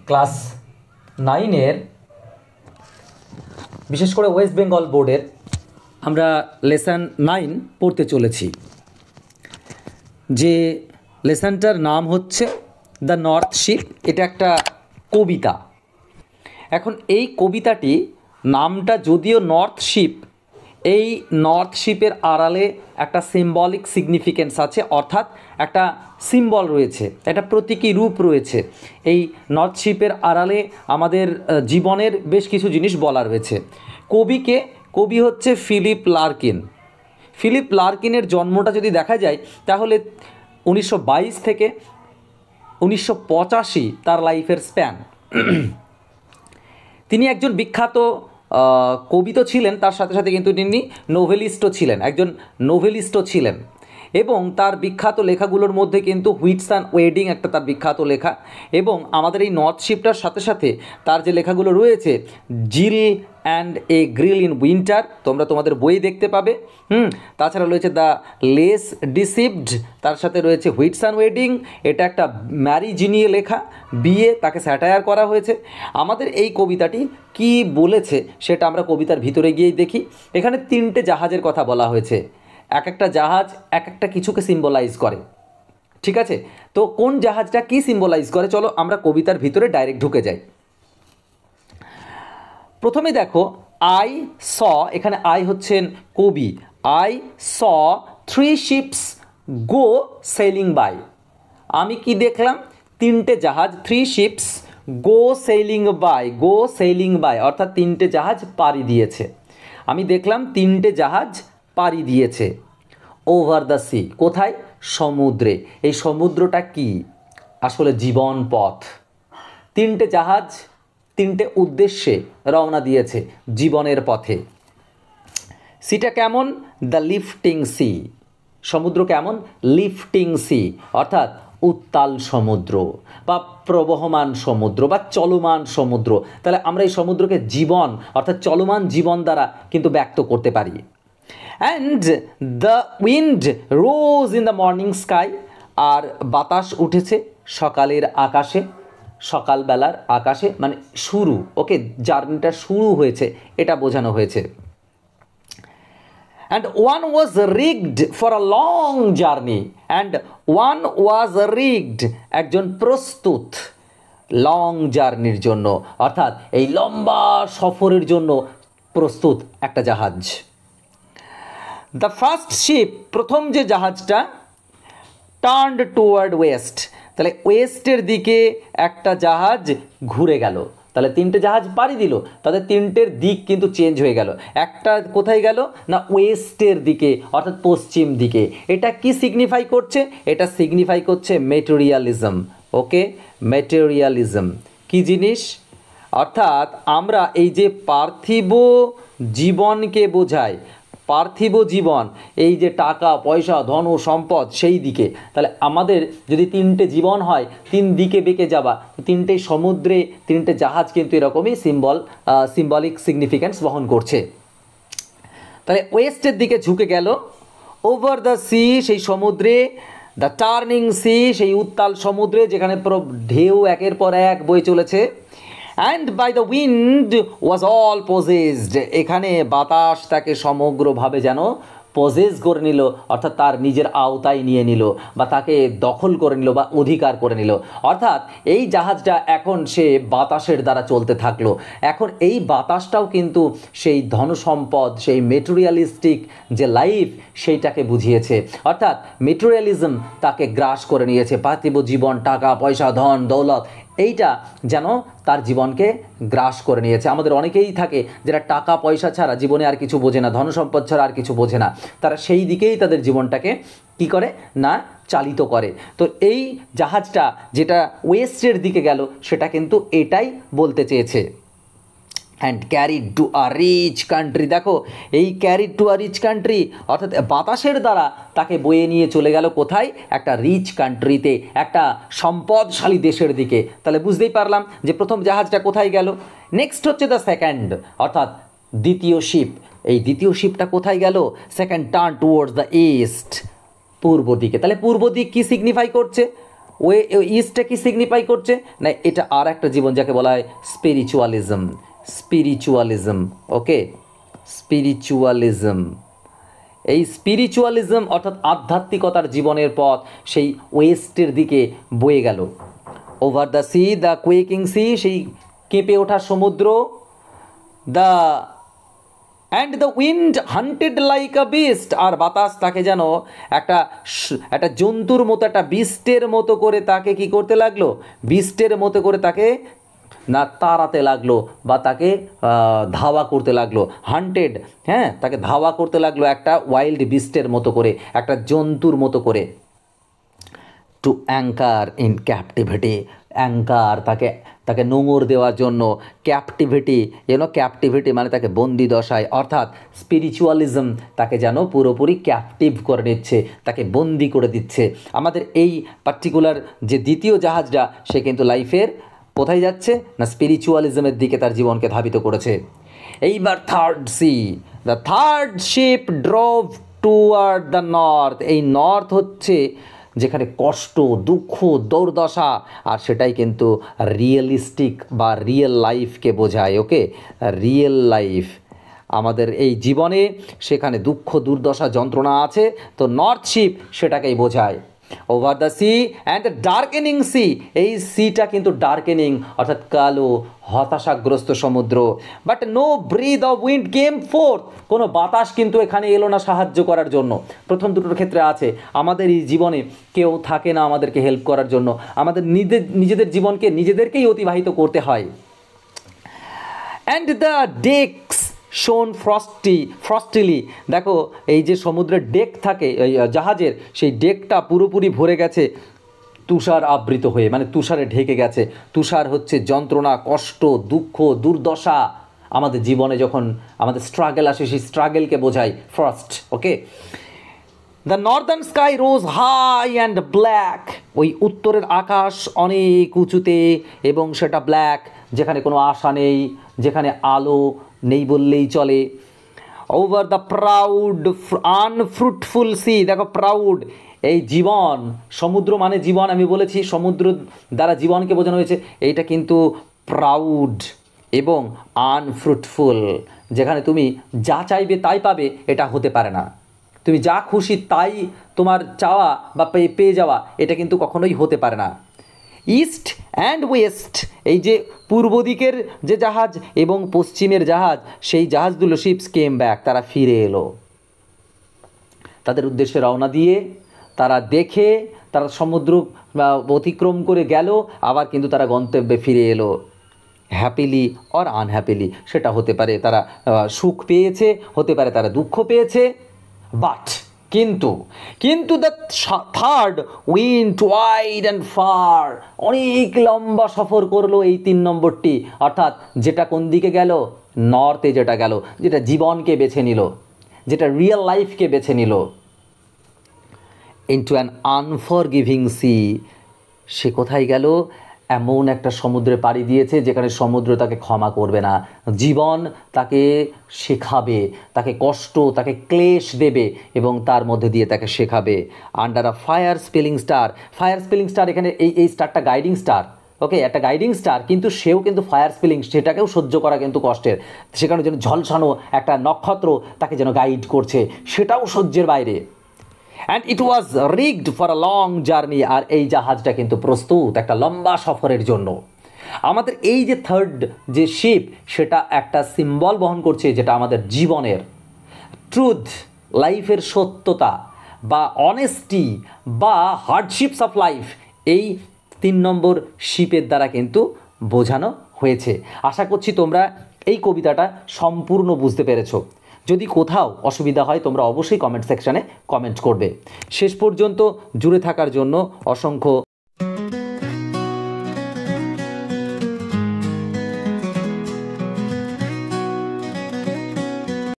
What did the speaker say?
Class 9-এর বিশেষ করে West Bengal বোর্ডের আমরা লেসন 9 পড়তে চলেছি, যে লেসনটার নাম হচ্ছে দ্য নর্থ শিপ। এটা একটা কবিতা। এখন এই কবিতাটি নামটা যদিও নর্থ শিপ, এই নর্থ শিপের আড়ালে একটা সিম্বলিক সিগনিফিকেন্স আছে, অর্থাৎ একটা সিম্বল রয়েছে, একটা প্রতীকী রূপ রয়েছে। এই নর্থ শিপের আড়ালে আমাদের জীবনের বেশ কিছু জিনিস বলা রয়েছে। কবি হচ্ছে ফিলিপ লার্কিন। ফিলিপ লার্কিনের জন্মটা যদি দেখা যায় তাহলে 1922 থেকে 1985 তার লাইফের স্প্যান। তিনি একজন বিখ্যাত কবি তো ছিলেন, তার সাথে সাথে কিন্তু তিনি নোভেলিস্টও ছিলেন, একজন নোভেলিস্টও ছিলেন। এবং তার বিখ্যাত লেখাগুলোর মধ্যে কিন্তু হুইটস অ্যান্ড ওয়েডিং একটা তার বিখ্যাত লেখা। এবং আমাদের এই নর্থ শিপটার সাথে সাথে তার যে লেখাগুলো রয়েছে, Jill and a grill in winter, তোমরা তোমাদের বই দেখতে পাবে। তাছাড়া রয়েছে দ্য লেস ডিসিভড, তার সাথে রয়েছে হুইটস অ্যান্ড ওয়েডিং, এটা একটা ম্যারিজ নিয়ে লেখা, বিয়ে, তাকে স্যাটায়ার করা হয়েছে। আমাদের এই কবিতাটি কি বলেছে সেটা আমরা কবিতার ভিতরে গিয়েই দেখি। এখানে 3টে জাহাজের কথা বলা হয়েছে। এক একটা জাহাজ এক একটা কিছুকে সিম্বলাইজ করে, ঠিক আছে? তো কোন জাহাজটা কি সিম্বলাইজ করে, চলো আমরা কবিতার ভিতরে ডাইরেক্ট ঢুকে যাই। প্রথমে দেখো, আই স, এখানে আই হচ্ছেন কবি। I saw 3 ships go sailing by. আমি কি দেখলাম? 3টে জাহাজ, 3 ships go sailing by. Go sailing by অর্থাৎ 3টে জাহাজ পাড়ি দিয়েছে। আমি দেখলাম 3টে জাহাজ পাড়ি দিয়েছে। ওভার দ্য সি, কোথায়? সমুদ্রে। এই সমুদ্রটা কি? আসলে জীবন পথ। 3টে জাহাজ 3টে উদ্দেশ্যে রওনা দিয়েছে জীবনের পথে। সিটা কেমন? The lifting sea. সমুদ্র কেমন? লিফটিং সি অর্থাৎ উত্তাল সমুদ্র বা প্রবহমান সমুদ্র বা চলমান সমুদ্র। তাহলে আমরা এই সমুদ্রকে জীবন অর্থাৎ চলমান জীবন দ্বারা কিন্তু ব্যক্ত করতে পারি। And the wind rose in the morning sky, আর বাতাস উঠেছে সকালের আকাশে, সকালবেলার আকাশে, মানে শুরু, ওকে, জার্নিটা শুরু হয়েছে এটা বোঝানো হয়েছে। And one was rigged for a long journey. And one was rigged, একজন প্রস্তুত লং জার্নির জন্য, অর্থাৎ এই লম্বা সফরের জন্য প্রস্তুত একটা জাহাজ। দ্য ফার্স্ট শিপ, প্রথম যে জাহাজটা, টার্নড টুয়ার্ড ওয়েস্ট, তাহলে ওয়েস্টের দিকে একটা জাহাজ ঘুরে গেল। তাহলে 3টে জাহাজ পাড়ি দিল, তাদের 3টের দিক কিন্তু চেঞ্জ হয়ে গেল। একটা কোথায় গেল না, ওয়েস্টের দিকে অর্থাৎ পশ্চিম দিকে। এটা কি সিগনিফাই করছে? এটা সিগনিফাই করছে মেটেরিয়ালিজম। ওকে, মেটেরিয়ালিজম কি জিনিস? অর্থাৎ আমরা এই যে পার্থিব জীবনকে বোঝাই, পার্থিব জীবন, এই যে টাকা পয়সা ধন ও সম্পদ, সেই দিকে। তাহলে আমাদের যদি 3টে জীবন হয়, 3 দিকে বেঁকে যাবা, 3টে সমুদ্রে 3টে জাহাজ কিন্তু এরকমই সিম্বলিক সিগনিফিক্যান্স বহন করছে। তাহলে ওয়েস্টের দিকে ঝুঁকে গেল। ওভার দ্য সি, সেই সমুদ্রে। দ্য টার্নিং সি, সেই উত্তাল সমুদ্রে যেখানে পুরো ঢেউ একের পর এক বয়ে চলেছে। And by the wind was all possessed, এখানে বাতাস তাকে সমগ্রভাবে যেন পজেস করে নিল, অর্থাৎ তার নিজের আওতায় নিয়ে নিল বা তাকে দখল করে নিল বা অধিকার করে নিল। অর্থাৎ এই জাহাজটা এখন সে বাতাসের দ্বারা চলতে থাকলো। এখন এই বাতাসটাও কিন্তু সেই ধনসম্পদ, সেই মেটেরিয়ালিস্টিক যে লাইফ, সেইটাকে বুঝিয়েছে। অর্থাৎ মেটেরিয়ালিজম তাকে গ্রাস করে নিয়েছে। পার্থিব জীবন, টাকা পয়সা ধন দৌলত, এইটা যেন তার জীবনকে গ্রাস করে নিয়েছে। আমাদের অনেকেই থাকে যারা টাকা পয়সা ছাড়া জীবনে আর কিছু বোঝে না, ধনসম্পদ ছাড়া আর কিছু বোঝে না, তারা সেই দিকেই তাদের জীবনটাকে কি করে না চালিত করে। তো এই জাহাজটা যেটা ওয়েস্টের দিকে গেল সেটা কিন্তু এটাই বলতে চেয়েছে। And carried to a rich country, দেখো এই carried to a rich country অর্থাৎ বাতাসের দ্বারা তাকে বয়ে নিয়ে চলে গেল কোথায়? একটা রিচ কান্ট্রিতে, একটা সম্পদশালী দেশের দিকে। তাহলে বুঝতেই পারলাম যে প্রথম জাহাজটা কোথায় গেল। নেক্সট হচ্ছে দ্য সেকেন্ড, অর্থাৎ দ্বিতীয় শিপ। এই দ্বিতীয় শিপটা কোথায় গেল? Second turn towards the east, পূর্ব দিকে। তাহলে পূর্ব দিক কী সিগনিফাই করছে? ইস্টটা কি সিগনিফাই করছে না, এটা আর একটা জীবন যাকে বলা হয় স্পিরিচুয়ালিজম। Okay, spiritualism. এই স্পিরিচুয়ালিজম অর্থাৎ আধ্যাত্মিকতার জীবনের পথ সেই ওয়েস্টের দিকে বয়ে গেল। Over the sea, the quaking sea, সেই কেঁপে ওঠা সমুদ্র, the and the wind hunted like a beast, আর বাতাস তাকে যেন একটা জন্তুর মতো, একটা বিস্টের মতো করে তাকে কি করতে লাগলো, বিস্টের মতো করে তাকে না তাড়াতে লাগলো বা তাকে ধাওয়া করতে লাগলো। হান্টেড, হ্যাঁ, তাকে ধাওয়া করতে লাগলো একটা ওয়াইল্ড বিস্টের মতো করে, একটা জন্তুর মতো করে। Two anchor in captivity, anchor তাকে নোঙর দেওয়ার জন্য, ক্যাপটিভিটি, ক্যাপটিভিটি মানে তাকে বন্দি দশায়, অর্থাৎ স্পিরিচুয়ালিজম তাকে যেন পুরোপুরি ক্যাপটিভ করে নিচ্ছে, তাকে বন্দি করে দিচ্ছে। আমাদের এই পার্টিকুলার যে দ্বিতীয় জাহাজটা, সে কিন্তু লাইফের কোথায় যাচ্ছে না, স্পিরিচুয়ালিজমের দিকে তার জীবনকে ধাবিত করেছে। এইবার third sea, the third ship drove toward the north. এই নর্থ হচ্ছে যেখানে কষ্ট, দুঃখ, দুর্দশা, আর সেটাই কিন্তু রিয়েলিস্টিক বা রিয়েল লাইফকে বোঝায়। ওকে, রিয়েল লাইফ, আমাদের এই জীবনে সেখানে দুঃখ, দুর্দশা, যন্ত্রণা আছে, তো নর্থ শিপ সেটাকেই বোঝায়। Over the sea and darkening sea, এই সিটা কিন্তু ডার্কেনিং অর্থাৎ কালো, হতাশাগ্রস্ত সমুদ্র। But no breath of wind came forth, কোনো বাতাস কিন্তু এখানে এলো না সাহায্য করার জন্য। প্রথম দুটোর ক্ষেত্রে আছে, আমাদের এই জীবনে কেউ থাকে না আমাদেরকে হেল্প করার জন্য, আমাদের নিজেদের জীবনকে নিজেদেরকেই অতিবাহিত করতে হয়। অ্যান্ড দ্য ডেকস শোন ফ্রস্টিলি, দেখো এই যে সমুদ্রের ডেক থাকে এই জাহাজের, সেই ডেকটা পুরোপুরি ভরে গেছে তুষার আবৃত হয়ে, মানে তুষারে ঢেকে গেছে। তুষার হচ্ছে যন্ত্রণা, কষ্ট, দুঃখ, দুর্দশা। আমাদের জীবনে যখন আমাদের স্ট্রাগল আসে, সেই স্ট্রাগলকে বোঝায় frost. Okay, the northern sky rose high and black, ওই উত্তরের আকাশ অনেক উঁচুতে এবং সেটা ব্ল্যাক, যেখানে কোনো আশা নেই, যেখানে আলো নেই বললেই চলে। Over the proud unfruitful sea, দেখো প্রাউড, এই জীবন, সমুদ্র মানে জীবন, আমি বলেছি সমুদ্র দ্বারা জীবনকে বোঝানো হয়েছে, এইটা কিন্তু প্রাউড এবং আনফ্রুটফুল, যেখানে তুমি যা চাইবে তাই পাবে, এটা হতে পারে না। তুমি যা খুশি তাই তোমার চাওয়া বা পেয়ে যাওয়া, এটা কিন্তু কখনোই হতে পারে না। ইস্ট অ্যান্ড ওয়েস্ট, এই যে পূর্ব দিকের যে জাহাজ এবং পশ্চিমের জাহাজ, সেই জাহাজগুলো শিপস কেম ব্যাক, তারা ফিরে এলো তাদের উদ্দেশ্যে রওনা দিয়ে। তারা দেখে, তারা সমুদ্র অতিক্রম করে গেল, আবার কিন্তু তারা গন্তব্যে ফিরে এলো। হ্যাপিলি অর আনহ্যাপিলি, সেটা হতে পারে তারা সুখ পেয়েছে, হতে পারে তারা দুঃখ পেয়েছে। বাট কিন্তু the third wind wide and far, অনেক লম্বা সফর করলো এই 3 নম্বরটি, অর্থাৎ যেটা কোন দিকে গেল, নর্থে যেটা গেল, যেটা জীবনকে বেছে নিল, যেটা রিয়েল লাইফকে বেছে নিল। ইনটু অ্যান আনফরগিভিং সি, সে কোথায় গেল, এমন একটা সমুদ্রে পাড়ি দিয়েছে যেখানে সমুদ্র তাকে ক্ষমা করবে না। জীবন তাকে শেখাবে, তাকে কষ্ট, তাকে ক্লেশ দেবে এবং তার মধ্যে দিয়ে তাকে শেখাবে। Under a fire spelling star, fire spelling star এখানে এই স্টারটা গাইডিং স্টার। ওকে, একটা গাইডিং স্টার, কিন্তু সেও কিন্তু ফায়ার স্পেলিং, সেটাকেও সহ্য করা কিন্তু কষ্টের। সেখানে যেন ঝলসানো একটা নক্ষত্র তাকে যেন গাইড করছে, সেটাও সহ্যের বাইরে। And it was rigged for a long journey, আর এই জাহাজটা কিন্তু প্রস্তুত একটা লম্বা সফরের জন্য। আমাদের এই যে থার্ড যে শিপ, সেটা একটা সিম্বল বহন করছে, যেটা আমাদের জীবনের ট্রুথ, লাইফের সত্যতা বা অনেস্টি বা হার্ডশিপস অফ লাইফ, এই 3 নম্বর শিপের দ্বারা কিন্তু বোঝানো হয়েছে। আশা করছি তোমরা এই কবিতাটা সম্পূর্ণ বুঝতে পেরেছো। যদি কোথাও অসুবিধা হয় তোমরা অবশ্যই কমেন্ট সেকশানে কমেন্ট করবে। শেষ পর্যন্ত জুড়ে থাকার জন্য অসংখ্য